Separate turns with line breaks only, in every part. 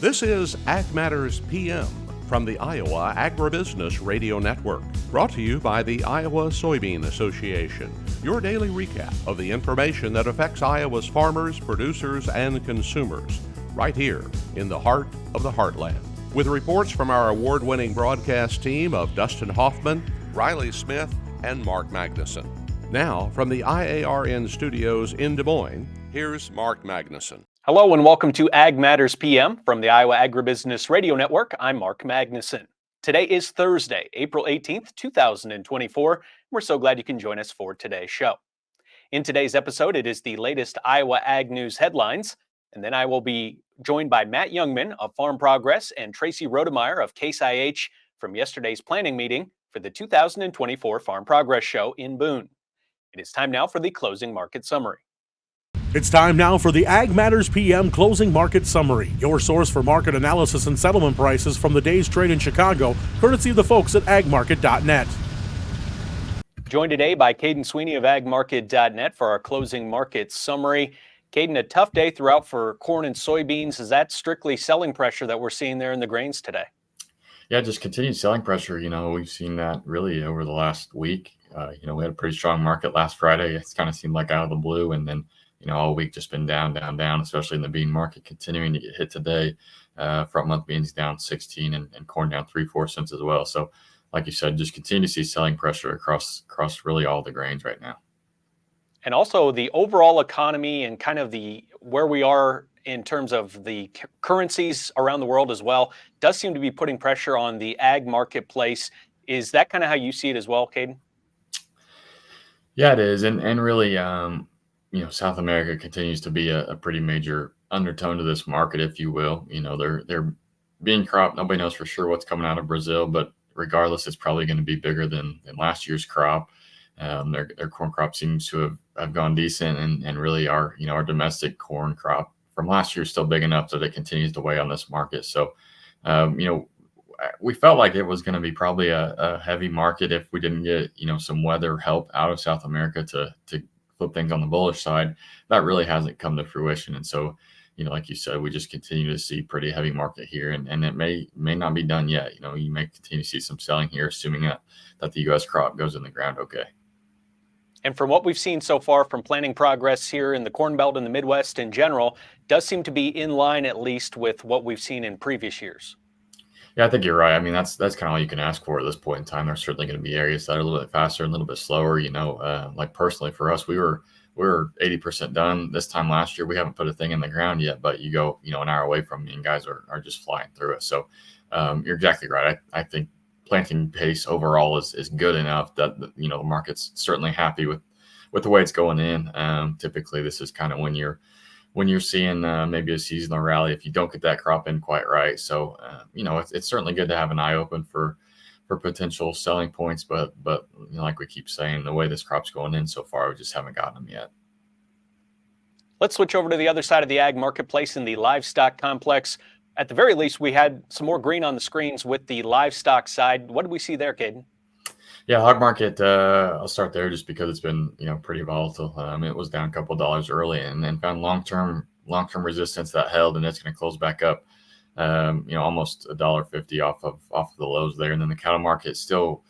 This is Ag Matters PM from the Iowa Agribusiness Radio Network, brought to you by the Iowa Soybean Association, your daily recap of the information that affects Iowa's farmers, producers, and consumers, right here in the heart of the heartland. With reports from our award-winning broadcast team of Dustin Hoffman, Riley Smith, and Mark Magnuson. Now, from the IARN studios in Des Moines, here's Mark Magnuson.
Hello and welcome to Ag Matters PM from the Iowa Agribusiness Radio Network. I'm Mark Magnuson. Today is Thursday, April 18th, 2024. We're so glad you can join us for today's show. In today's episode, it is the latest Iowa Ag News headlines, and then I will be joined by Matt Jungmann of Farm Progress and Traci Rodemeyer of Case IH from yesterday's planning meeting for the 2024 Farm Progress Show in Boone. It is time now for the closing market summary.
It's time now for the Ag Matters PM Closing Market Summary, your source for market analysis and settlement prices from the day's trade in Chicago, courtesy of the folks at agmarket.net.
Joined today by Kaden Sweeney of agmarket.net for our closing market summary. Kaden, a tough day throughout for corn and soybeans. Is that strictly selling pressure that we're seeing there in the grains today?
Yeah, just continued selling pressure. We've seen that really over the last week. We had a pretty strong market last Friday. It's kind of seemed like out of the blue, and then all week just been down, especially in the bean market, continuing to get hit today. Front month beans down 16 and corn down 3-4 cents as well. So like you said, just continue to see selling pressure across really all the grains right now.
And also the overall economy and kind of where we are in terms of the currencies around the world as well does seem to be putting pressure on the ag marketplace. Is that kind of how you see it as well, Kaden?
Yeah, it is. And really, South America continues to be a pretty major undertone to this market, if you will. They're bean crop. Nobody knows for sure what's coming out of Brazil, but regardless, it's probably going to be bigger than last year's crop. Their corn crop seems to have gone decent, and really our domestic corn crop from last year is still big enough that it continues to weigh on this market. So, we felt like it was going to be probably a heavy market if we didn't get, some weather help out of South America to flip things on the bullish side. That really hasn't come to fruition. And so, like you said, we just continue to see pretty heavy market here, and it may not be done yet. You may continue to see some selling here, assuming that the U.S. crop goes in the ground okay.
And from what we've seen so far from planting progress here in the Corn Belt and the Midwest in general, does seem to be in line at least with what we've seen in previous years.
Yeah, I think you're right. I mean, that's kind of all you can ask for at this point in time. There's certainly going to be areas that are a little bit faster and a little bit slower. Like personally for us, we were 80% done this time last year. We haven't put a thing in the ground yet, but you go, an hour away from me and guys are just flying through it. So you're exactly right. I think planting pace overall is good enough that, the market's certainly happy with the way it's going in. Typically this is kind of when you're seeing maybe a seasonal rally if you don't get that crop in quite right. So, it's certainly good to have an eye open for potential selling points. But like we keep saying, the way this crop's going in so far, we just haven't gotten them yet.
Let's switch over to the other side of the ag marketplace in the livestock complex. At the very least, we had some more green on the screens with the livestock side. What did we see there, Kaden?
Yeah, hog market, I'll start there just because it's been, pretty volatile. It was down a couple of dollars early and then found long-term resistance that held, and it's going to close back up, almost $1.50 off of the lows there. And then the cattle market still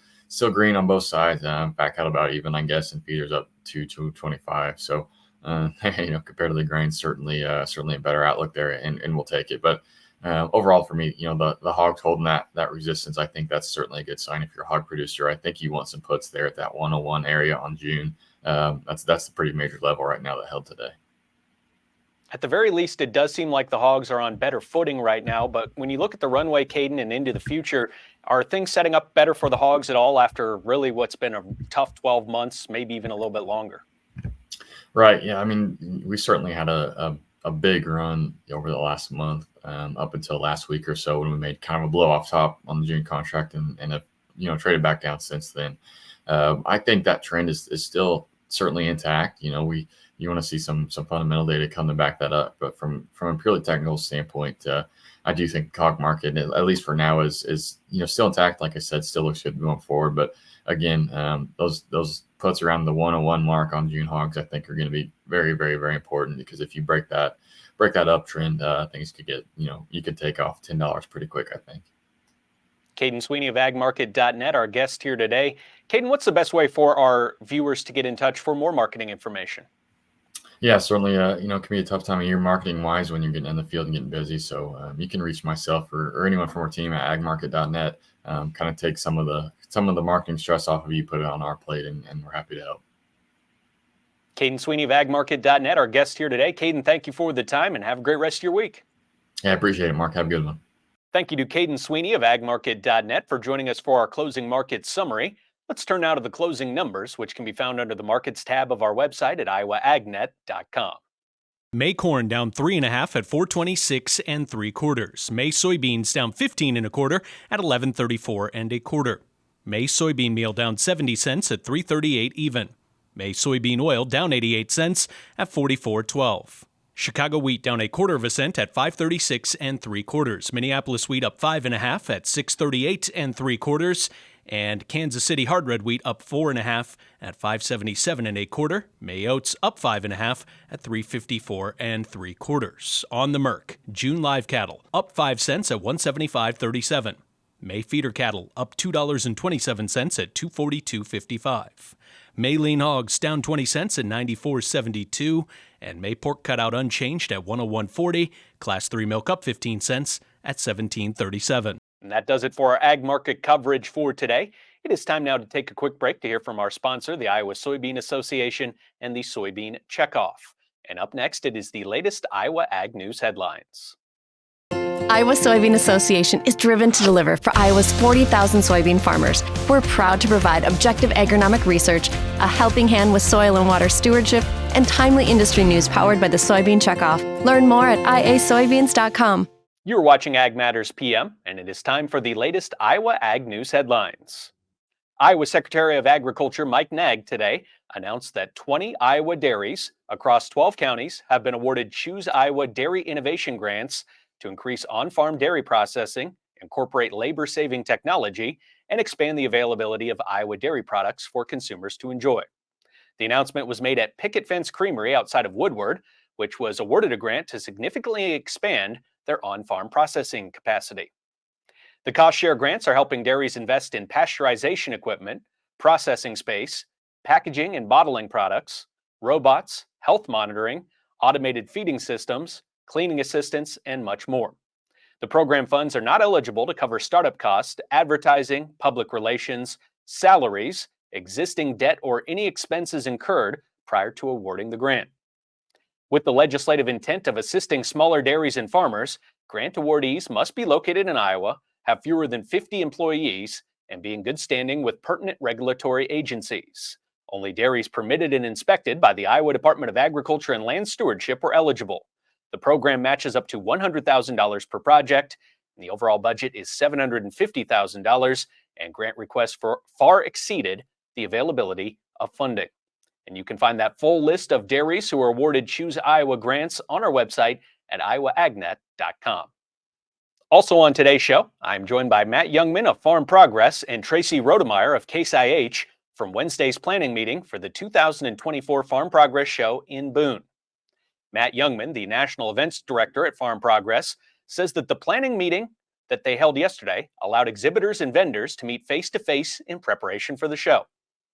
green on both sides, back out about even, I guess, and feeders up to 225. So, compared to the grain, certainly a better outlook there, and we'll take it. But overall for me, the hogs holding that resistance, I think that's certainly a good sign. If you're a hog producer, I think you want some puts there at that 101 area on June. That's the pretty major level right now that held today.
At the very least, it does seem like the hogs are on better footing right now. But when you look at the runway, Kaden, and into the future, are things setting up better for the hogs at all after really what's been a tough 12 months, maybe even a little bit longer?
Right. Yeah. I mean, we certainly had a big run over the last month, up until last week or so when we made kind of a blow off top on the June contract and have traded back down since then. I think that trend is still certainly intact. You want to see some fundamental data come to back that up, but from a purely technical standpoint, I do think the hog market, at least for now, is still intact. Like I said, still looks good going forward. But again, those puts around the 101 mark on June hogs, I think, are going to be very, very, very important, because if you break that break that uptrend, things could get, you could take off $10 pretty quick, I think.
Kaden Sweeney of agmarket.net, our guest here today. Kaden, what's the best way for our viewers to get in touch for more marketing information?
Yeah, certainly, it can be a tough time of year marketing-wise when you're getting in the field and getting busy. So you can reach myself or anyone from our team at agmarket.net, kind of take some of the marketing stress off of you, put it on our plate, and we're happy to help.
Kaden Sweeney of agmarket.net, our guest here today. Kaden, thank you for the time, and have a great rest of your week.
Yeah, I appreciate it, Mark. Have a good one.
Thank you to Kaden Sweeney of agmarket.net for joining us for our closing market summary. Let's turn now to the closing numbers, which can be found under the Markets tab of our website at iowaagnet.com.
May corn down 3.5 at 426 3/4. May soybeans down 15 1/4 at 1134 1/4. May soybean meal down 70 cents at 338 even. May soybean oil down 88 cents at 44.12. Chicago wheat down 1/4 cent at 536 3/4. Minneapolis wheat up 5.5 at 638 3/4. And Kansas City hard red wheat up 4.5 at 577 1/4. May oats up 5.5 at 354 3/4. On the Merc, June live cattle up 5 cents at 175.37. May feeder cattle up $2.27 at 242.55. May lean hogs down 20 cents at 94.72, and May pork cutout unchanged at 101.40. Class 3 milk up 15 cents at 17.37.
And that does it for our ag market coverage for today. It is time now to take a quick break to hear from our sponsor, the Iowa Soybean Association, and the Soybean Checkoff. And up next, it is the latest Iowa Ag News headlines.
Iowa Soybean Association is driven to deliver for Iowa's 40,000 soybean farmers. We're proud to provide objective agronomic research, a helping hand with soil and water stewardship, and timely industry news powered by the Soybean Checkoff. Learn more at iasoybeans.com.
You're watching Ag Matters PM, and it is time for the latest Iowa Ag News headlines. Iowa Secretary of Agriculture Mike Nag today announced that 20 Iowa dairies across 12 counties have been awarded Choose Iowa Dairy Innovation Grants to increase on-farm dairy processing, incorporate labor-saving technology, and expand the availability of Iowa dairy products for consumers to enjoy. The announcement was made at Picket Fence Creamery outside of Woodward, which was awarded a grant to significantly expand their on-farm processing capacity. The cost-share grants are helping dairies invest in pasteurization equipment, processing space, packaging and bottling products, robots, health monitoring, automated feeding systems, cleaning assistance, and much more. The program funds are not eligible to cover startup costs, advertising, public relations, salaries, existing debt, or any expenses incurred prior to awarding the grant. With the legislative intent of assisting smaller dairies and farmers, grant awardees must be located in Iowa, have fewer than 50 employees, and be in good standing with pertinent regulatory agencies. Only dairies permitted and inspected by the Iowa Department of Agriculture and Land Stewardship were eligible. The program matches up to $100,000 per project, and the overall budget is $750,000, and grant requests far exceeded the availability of funding. And you can find that full list of dairies who are awarded Choose Iowa grants on our website at iowaagnet.com. Also on today's show, I'm joined by Matt Jungmann of Farm Progress and Traci Rodemeyer of Case IH from Wednesday's planning meeting for the 2024 Farm Progress Show in Boone. Matt Jungmann, the National Events Director at Farm Progress, says that the planning meeting that they held yesterday allowed exhibitors and vendors to meet face-to-face in preparation for the show.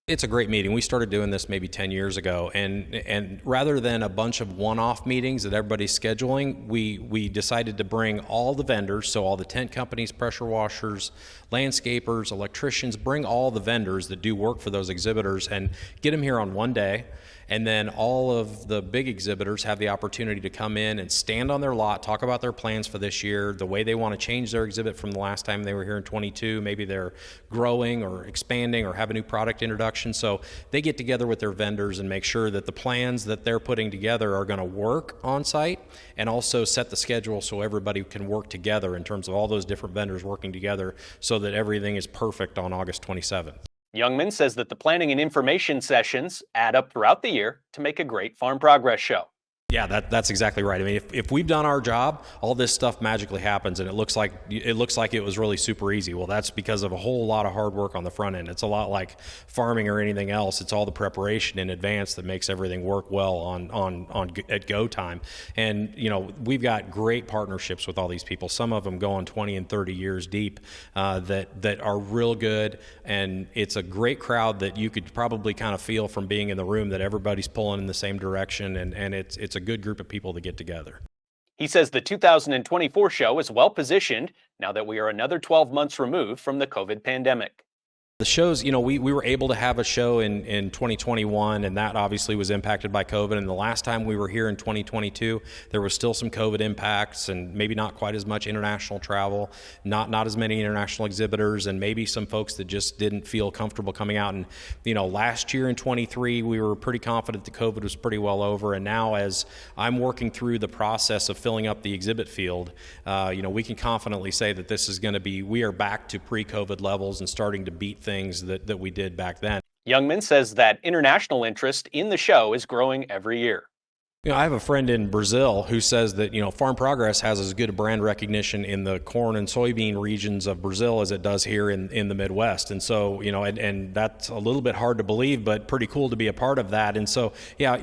It's a great meeting. We started doing this maybe 10 years ago, and rather than a bunch of one-off meetings that everybody's scheduling, we decided to bring all the vendors, so all the tent companies, pressure washers, landscapers, electricians, bring all the vendors that do work for those exhibitors and get them here on one day. And then all of the big exhibitors have the opportunity to come in and stand on their lot, talk about their plans for this year, the way they want to change their exhibit from the last time they were here in 22. Maybe they're growing or expanding or have a new product introduction. So they get together with their vendors and make sure that the plans that they're putting together are going to work on site, and also set the schedule so everybody can work together in terms of all those different vendors working together so that everything is perfect on August 27th.
Jungmann says that the planning and information sessions add up throughout the year to make a great Farm Progress show.
Yeah, that's exactly right. I mean, if we've done our job, all this stuff magically happens, and it looks like it was really super easy. Well, that's because of a whole lot of hard work on the front end. It's a lot like farming or anything else. It's all the preparation in advance that makes everything work well at go time. And we've got great partnerships with all these people. Some of them going 20 and 30 years deep that are real good, and it's a great crowd that you could probably kind of feel from being in the room that everybody's pulling in the same direction, and it's a good group of people to get together.
He says the 2024 show is well positioned now that we are another 12 months removed from the COVID pandemic.
The shows, we were able to have a show in 2021, and that obviously was impacted by COVID. And the last time we were here in 2022, there was still some COVID impacts and maybe not quite as much international travel, not as many international exhibitors, and maybe some folks that just didn't feel comfortable coming out. And, last year in 23, we were pretty confident that COVID was pretty well over. And now as I'm working through the process of filling up the exhibit field, we can confidently say that this is going to be, we are back to pre-COVID levels and starting to beat things that we did back then.
Jungmann says that international interest in the show is growing every year.
I have a friend in Brazil who says that, Farm Progress has as good a brand recognition in the corn and soybean regions of Brazil as it does here in the Midwest. And so, and that's a little bit hard to believe, but pretty cool to be a part of that. And so, yeah,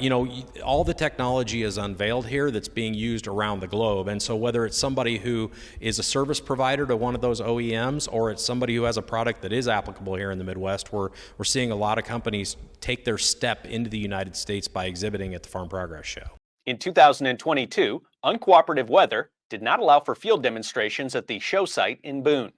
all the technology is unveiled here that's being used around the globe. And so whether it's somebody who is a service provider to one of those OEMs, or it's somebody who has a product that is applicable here in the Midwest, we're seeing a lot of companies take their step into the United States by exhibiting at the Farm Progress Show.
In 2022, uncooperative weather did not allow for field demonstrations at the show site in Boone.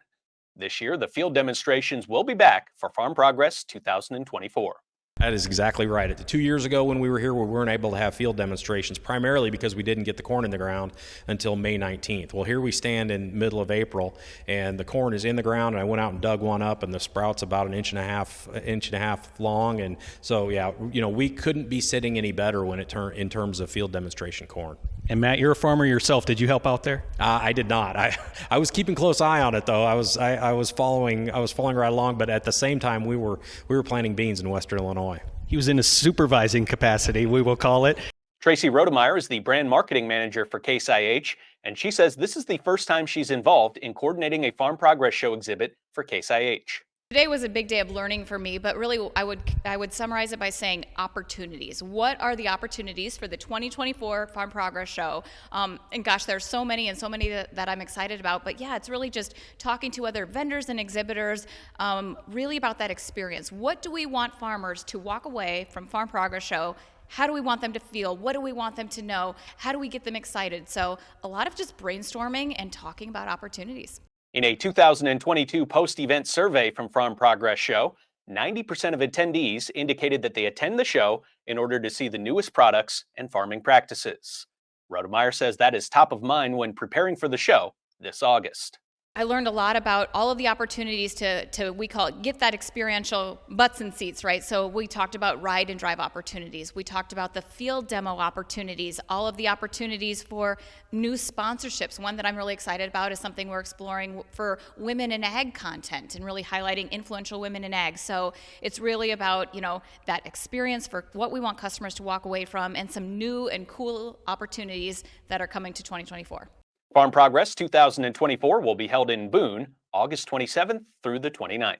This year, the field demonstrations will be back for Farm Progress 2024.
That is exactly right. 2 years ago when we were here, we weren't able to have field demonstrations, primarily because we didn't get the corn in the ground until May 19th. Well, here we stand in middle of April, and the corn is in the ground, and I went out and dug one up, and the sprout's about an inch and a half long. And so, yeah, we couldn't be sitting any better when in terms of field demonstration corn.
And Matt, you're a farmer yourself. Did you help out there?
I did not. I was keeping close eye on it, though. I was following right along, but at the same time, we were planting beans in Western Illinois.
He was in a supervising capacity, we will call it.
Traci Rodemeyer is the brand marketing manager for Case IH, and she says this is the first time she's involved in coordinating a Farm Progress Show exhibit for Case IH.
Today was a big day of learning for me, but really I would summarize it by saying opportunities. What are the opportunities for the 2024 Farm Progress Show? And gosh, there's so many that I'm excited about, but yeah, it's really just talking to other vendors and exhibitors, really about that experience. What do we want farmers to walk away from Farm Progress Show? How do we want them to feel? What do we want them to know? How do we get them excited? So a lot of just brainstorming and talking about opportunities.
In a 2022 post-event survey from Farm Progress Show, 90% of attendees indicated that they attend the show in order to see the newest products and farming practices. Rodemeyer says that is top of mind when preparing for the show this August.
I learned a lot about all of the opportunities to we call it, get that experiential butts and seats, right? So we talked about ride and drive opportunities. We talked about the field demo opportunities, all of the opportunities for new sponsorships. One that I'm really excited about is something we're exploring for women in ag content and really highlighting influential women in ag. So it's really about, that experience for what we want customers to walk away from and some new and cool opportunities that are coming to 2024.
Farm Progress 2024 will be held in Boone, August 27th through the 29th.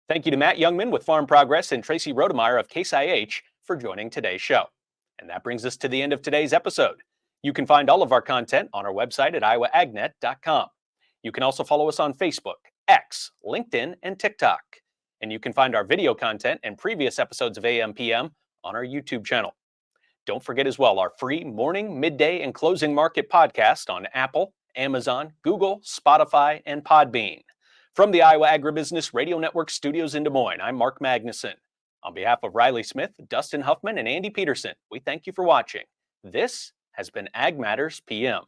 Thank you to Matt Jungmann with Farm Progress and Traci Rodemeyer of Case IH for joining today's show. And that brings us to the end of today's episode. You can find all of our content on our website at iowaagnet.com. You can also follow us on Facebook, X, LinkedIn, and TikTok. And you can find our video content and previous episodes of AM/PM on our YouTube channel. Don't forget as well our free morning, midday, and closing market podcast on Apple, Amazon, Google, Spotify, and Podbean. From the Iowa Agribusiness Radio Network studios in Des Moines, I'm Mark Magnuson. On behalf of Riley Smith, Dustin Huffman, and Andy Peterson, we thank you for watching. This has been Ag Matters PM.